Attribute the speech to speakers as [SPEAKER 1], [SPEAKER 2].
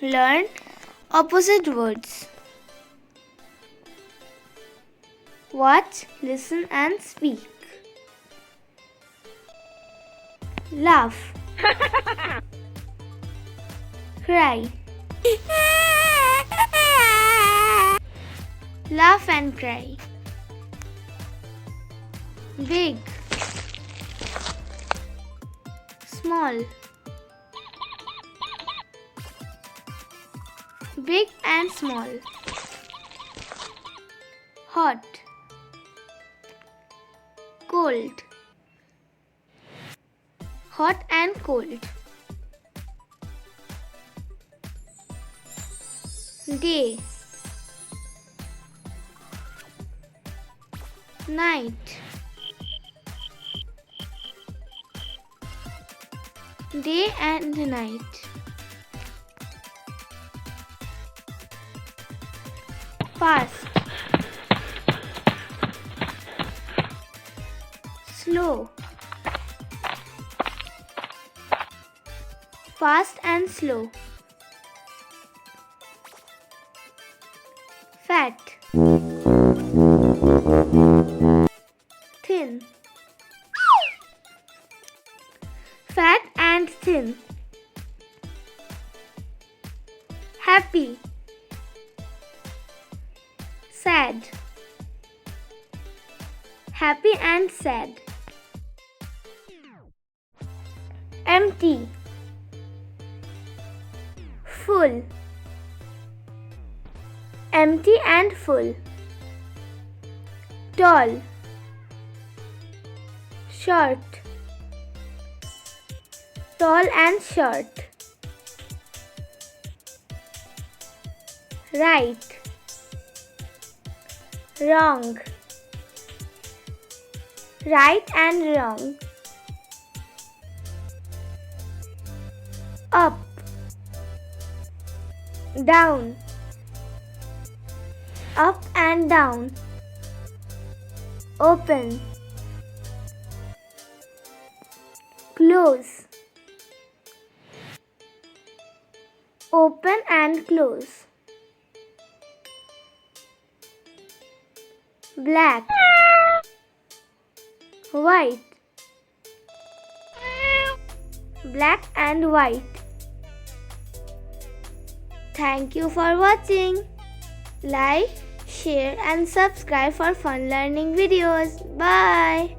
[SPEAKER 1] Learn opposite words. Watch, listen and speak. Laugh. Cry. Laugh and cry. Big. Small. Big and small. Hot. Cold. Hot and cold. Day. Night. Day and night. Fast. Slow. Fast and slow. Fat. Thin. Fat and thin. Happy. Sad. Happy and sad. Empty. Full. Empty and full. Tall. Short. Tall and short. Right. Wrong. Right and wrong. Up. Down. Up and down. Open. Close. Open and close. Black. White. Black and white. Thank you for watching. Like, share and subscribe for fun learning videos. Bye.